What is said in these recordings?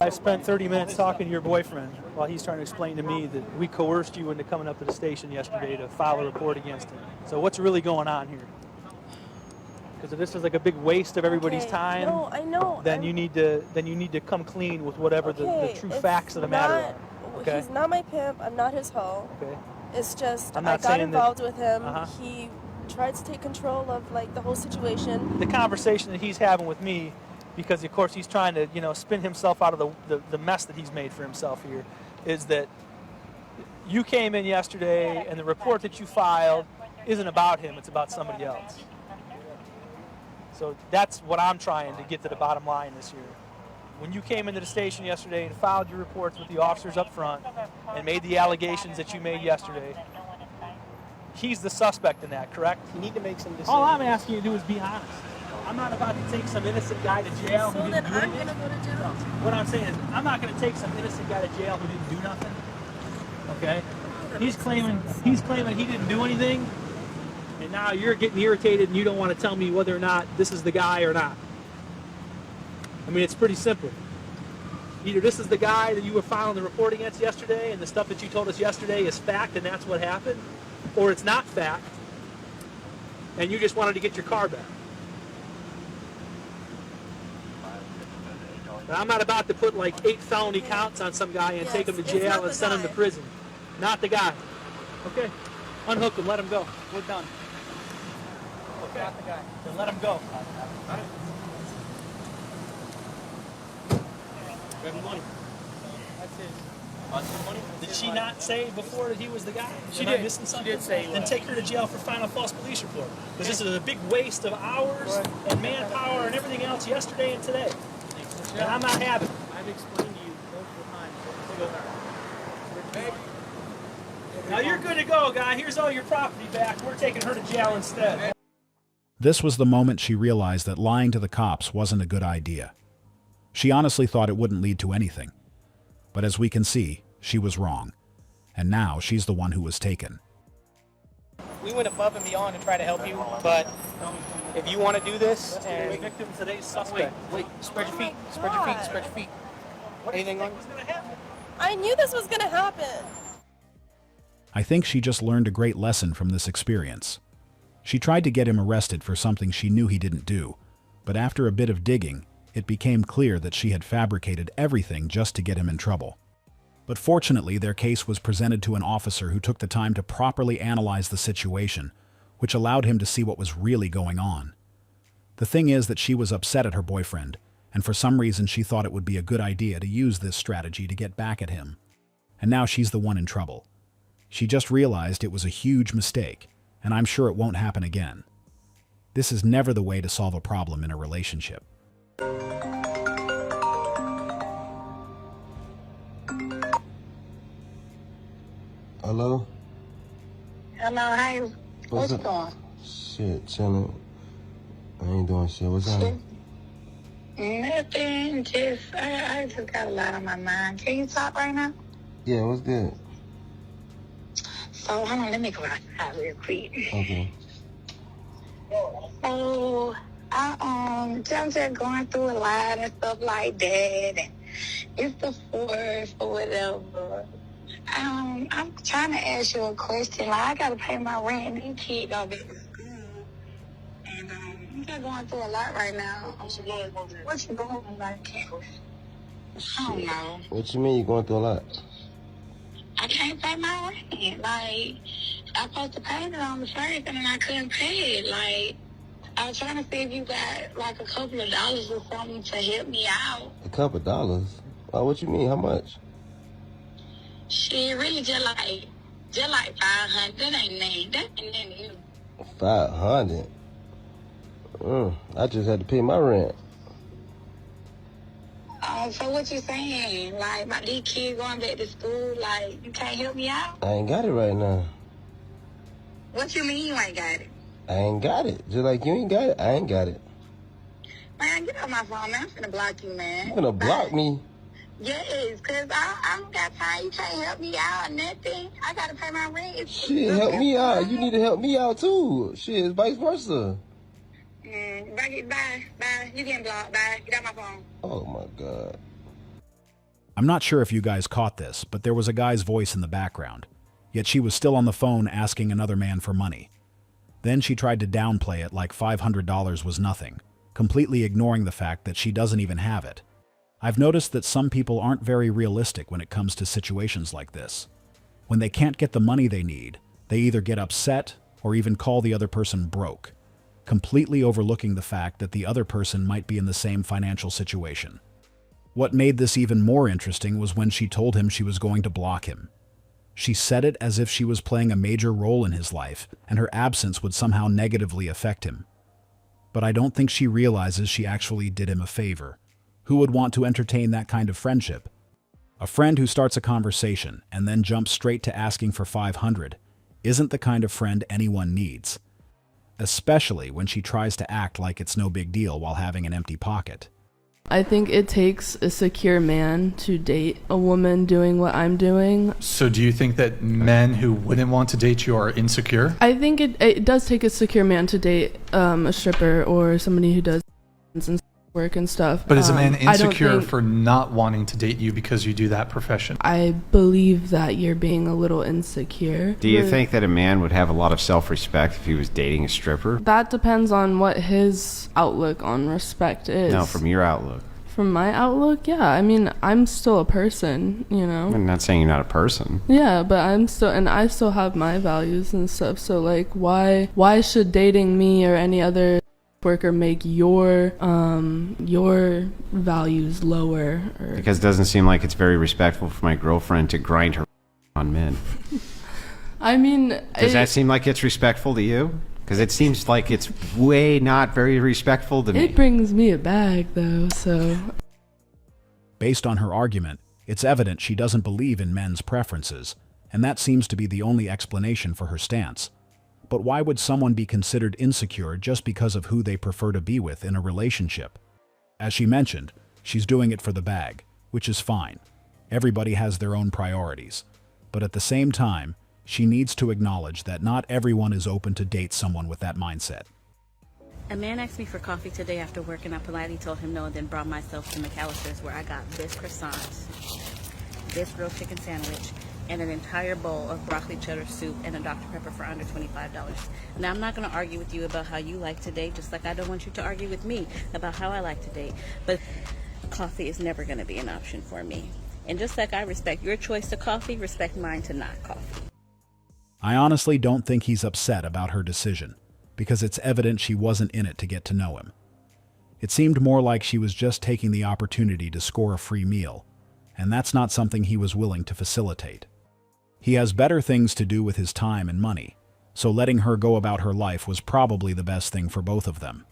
I spent 30 minutes talking to your boyfriend while he's trying to explain to me that we coerced you into coming up to the station yesterday to file a report against him. So what's really going on here? Because if this is like a big waste of everybody's time, no, I know. Then you need to come clean with whatever the true facts of the matter are. Okay? He's not my pimp. I'm not his hoe. Okay. It's just I got involved with him. He tried to take control of like the whole situation. The conversation that he's having with me, because of course he's trying to spin himself out of the mess that he's made for himself here, is that you came in yesterday and the report that you filed isn't about him, it's about somebody else. So that's what I'm trying to get to the bottom line this year. When you came into the station yesterday and filed your reports with the officers up front and made the allegations that you made yesterday, he's the suspect in that, correct? You need to make some decisions. All I'm asking you to do is be honest. I'm not about to take some innocent guy to jail So who then didn't do I'm anything. gonna go to jail. What I'm saying is, I'm not going to take some innocent guy to jail who didn't do nothing. Okay? He's claiming he didn't do anything, and now you're getting irritated and you don't want to tell me whether or not this is the guy or not. I mean, it's pretty simple. Either this is the guy that you were filing the report against yesterday, and the stuff that you told us yesterday is fact, and that's what happened, or it's not fact, and you just wanted to get your car back. But I'm not about to put like 8 felony counts on some guy and take him to jail and send him to prison. Not the guy. Okay. Unhook him. Let him go. We're done. Okay. Not the guy. Then let him go. Grab the money. That's his. Money? Did she not say before that he was the guy? She did. She did say he Then was. take her to jail for filing a false police report. Because this is a big waste of hours and manpower and everything else yesterday and today. And I'm not having it. I've explained to you multiple times. Now you're good to go, guy. Here's all your property back. We're taking her to jail instead. This was the moment she realized that lying to the cops wasn't a good idea. She honestly thought it wouldn't lead to anything. But as we can see, she was wrong. And now she's the one who was taken. We went above and beyond to try to help you, but if you want to do this and Victim today's suspect. wait, spread your feet, spread your feet, spread your feet. Anything on? I knew this was gonna happen. I think she just learned a great lesson from this experience. She tried to get him arrested for something she knew he didn't do, but after a bit of digging, it became clear that she had fabricated everything just to get him in trouble. But fortunately, their case was presented to an officer who took the time to properly analyze the situation, which allowed him to see what was really going on. The thing is that she was upset at her boyfriend, and for some reason she thought it would be a good idea to use this strategy to get back at him. And now she's the one in trouble. She just realized it was a huge mistake, and I'm sure it won't happen again. This is never the way to solve a problem in a relationship. Hello? Hello, hey. What you up? doing? Shit, chilling. I ain't doing shit. What's up? Nothing. I just got a lot on my mind. Can you talk right now? Yeah, what's good? So, hold on, let me go outside real quick. Okay. So, I'm just going through a lot and stuff like that, and it's the 4th or whatever. I'm trying to ask you a question. Like, I gotta pay my rent, and these kids go back to school, and I'm just going through a lot right now. What you doing? Like, I don't know. What you mean you going through a lot? I can't pay my rent. Like, I supposed to pay it on the 1st, and then I couldn't pay it. Like, I was trying to see if you got like a couple of dollars or something to help me out. A couple of dollars? What you mean? How much? Shit, really just like 500. That ain't nothing. That ain't nothing to you. 500? I just had to pay my rent. So what you saying? Like, these kids going back to school, like, you can't help me out? I ain't got it right now. What you mean you ain't got it? I ain't got it. Just like you ain't got it, I ain't got it. Man, get off my phone, man. I'm finna block you, man. You gonna block me? Yes, because I don't got time. You can't help me out or nothing. I got to pay my rent. Shit, help me out. You need to help me out, too. Shit, it's vice versa. Bye. You getting blocked. Bye. Get out my phone. Oh, my God. I'm not sure if you guys caught this, but there was a guy's voice in the background, yet she was still on the phone asking another man for money. Then she tried to downplay it like $500 was nothing, completely ignoring the fact that she doesn't even have it. I've noticed that some people aren't very realistic when it comes to situations like this. When they can't get the money they need, they either get upset or even call the other person broke, completely overlooking the fact that the other person might be in the same financial situation. What made this even more interesting was when she told him she was going to block him. She said it as if she was playing a major role in his life and her absence would somehow negatively affect him. But I don't think she realizes she actually did him a favor. Who would want to entertain that kind of friendship? A friend who starts a conversation and then jumps straight to asking for $500 isn't the kind of friend anyone needs, especially when she tries to act like it's no big deal while having an empty pocket. I think it takes a secure man to date a woman doing what I'm doing. So do you think that men who wouldn't want to date you are insecure? I think it does take a secure man to date a stripper or somebody who does work and stuff. But is a man insecure for not wanting to date you because you do that profession? I believe that you're being a little insecure. Do you think that a man would have a lot of self-respect if he was dating a stripper? That depends on what his outlook on respect is. No, from your outlook. From my outlook, yeah. I mean, I'm still a person, you know? I'm not saying you're not a person. Yeah, but I still have my values and stuff. So, like, why should dating me or any other worker make your values lower? Because it doesn't seem like it's very respectful for my girlfriend to grind her on men. I mean, does that seem like it's respectful to you? Because it seems like it's way not very respectful to me. It brings me a bag, though, so. Based on her argument, it's evident she doesn't believe in men's preferences, and that seems to be the only explanation for her stance. But why would someone be considered insecure just because of who they prefer to be with in a relationship? As she mentioned, she's doing it for the bag, which is fine. Everybody has their own priorities. But at the same time, she needs to acknowledge that not everyone is open to date someone with that mindset. A man asked me for coffee today after work, and I politely told him no and then brought myself to McAllister's, where I got this croissant, this grilled chicken sandwich, and an entire bowl of broccoli cheddar soup and a Dr. Pepper for under $25. Now, I'm not going to argue with you about how you like to date, just like I don't want you to argue with me about how I like to date. But coffee is never going to be an option for me. And just like I respect your choice to coffee, respect mine to not coffee. I honestly don't think he's upset about her decision, because it's evident she wasn't in it to get to know him. It seemed more like she was just taking the opportunity to score a free meal, and that's not something he was willing to facilitate. He has better things to do with his time and money, so letting her go about her life was probably the best thing for both of them.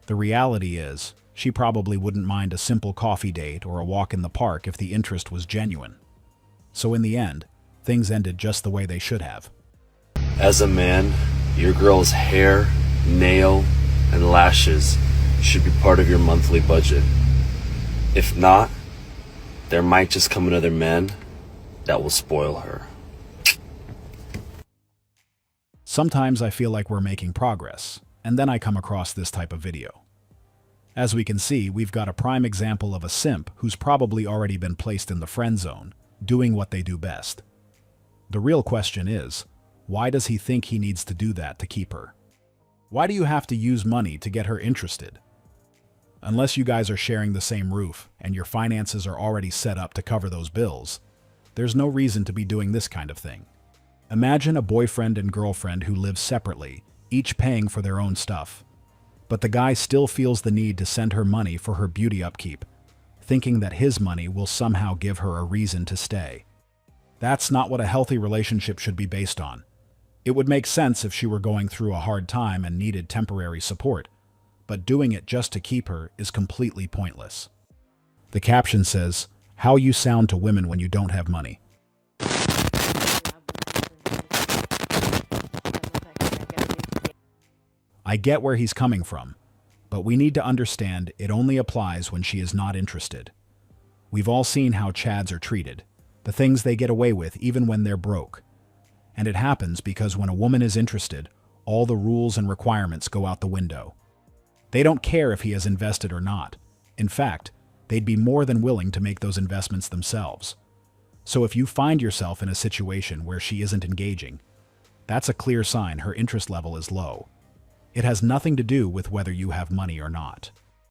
The reality is, she probably wouldn't mind a simple coffee date or a walk in the park if the interest was genuine. So in the end, things ended just the way they should have. As a man, your girl's hair, nail, and lashes should be part of your monthly budget. If not, there might just come another man that will spoil her. Sometimes I feel like we're making progress, and then I come across this type of video. As we can see, we've got a prime example of a simp who's probably already been placed in the friend zone, doing what they do best. The real question is, why does he think he needs to do that to keep her? Why do you have to use money to get her interested? Unless you guys are sharing the same roof and your finances are already set up to cover those bills, there's no reason to be doing this kind of thing. Imagine a boyfriend and girlfriend who live separately, each paying for their own stuff. But the guy still feels the need to send her money for her beauty upkeep, thinking that his money will somehow give her a reason to stay. That's not what a healthy relationship should be based on. It would make sense if she were going through a hard time and needed temporary support, but doing it just to keep her is completely pointless. The caption says, "How you sound to women when you don't have money." I get where he's coming from, but we need to understand it only applies when she is not interested. We've all seen how Chads are treated, the things they get away with even when they're broke. And it happens because when a woman is interested, all the rules and requirements go out the window. They don't care if he has invested or not. In fact, they'd be more than willing to make those investments themselves. So if you find yourself in a situation where she isn't engaging, that's a clear sign her interest level is low. It has nothing to do with whether you have money or not.